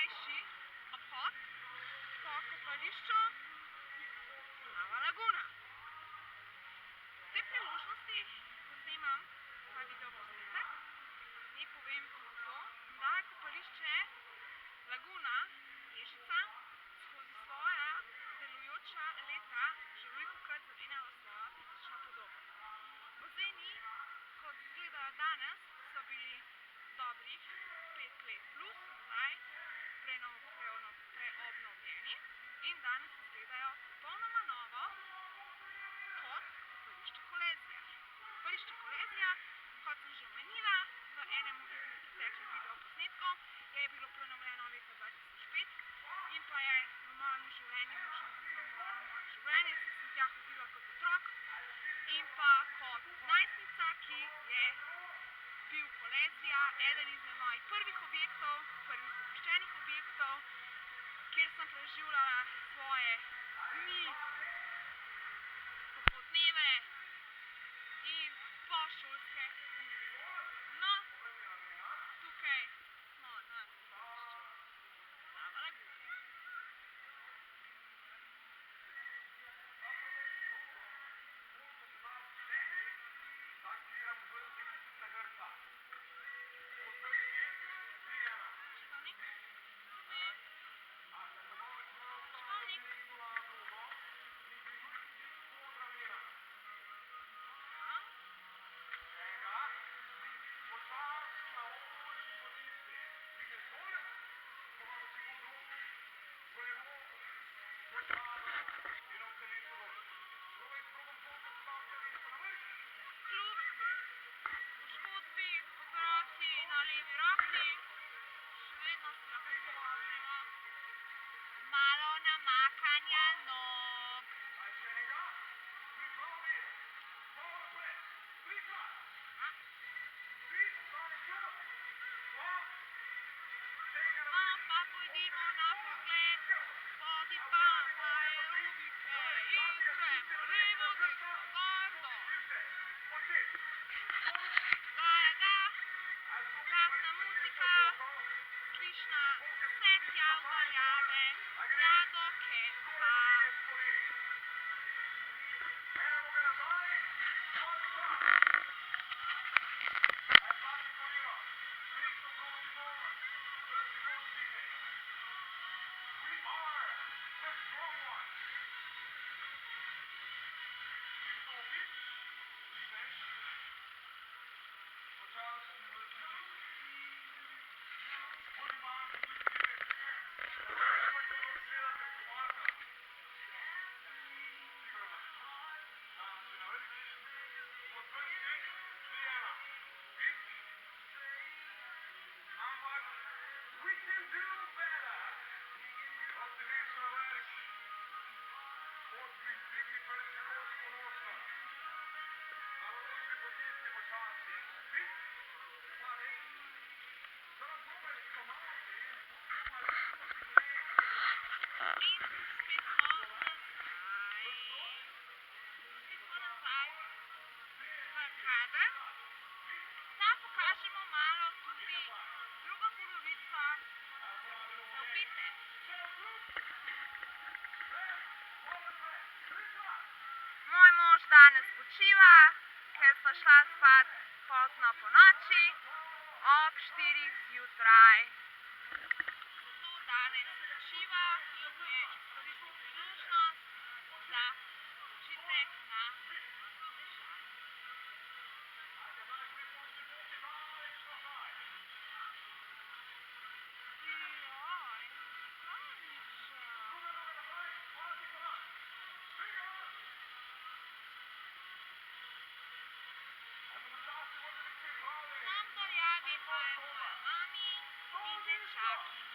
najkrajši obhod po kopališču Plava laguna. V tej priložnosti posnemam ta videoposnetek. Naj povem to, da je kopališče Laguna Ježica skozi svoja delujoča leta že velikokrat zamenjalo svojo fizično podobo. Bazeni, kot izgledajo danes, so bili dobrih 5 let plus nazaj preobnovljeni in danes izgledajo popolnoma novo kot kopališče Kolezija. Kopališče Kolezija, kot sem že omenila v enem izmed preteklih videoposnetkov, je bilo prenovljeno leta 2005 in pa je v mojem življenju močno zaznamovalo moje življenje, saj sem tja hodila kot otrok in pa kot najstnica, ki je bil Kolezija eden izmed mojih prvih objektov, prvih zapuščenih objektov, kjer sem preživljala svoje dni, popoldneve in pošolske ure. No, tukaj smo na kopališču Plava laguna. Malo namakanja nog. No, pa pojdimo na pogled vodi pa aerobike in gremo levo, desno, gor, dol. Gaja, glasna muzika, slišna vse tja v daljave, tja do kempa. Da pokažemo malo tudi drugo polovico Zavpite. Moj mož danes počiva, ker sva šla spat pozno ponoči ob 4 zjutraj. Zato danes počiva in je izkoristil priložnost za počitek na ležalniku. Tam v daljavi pa je moja mami in nečaki.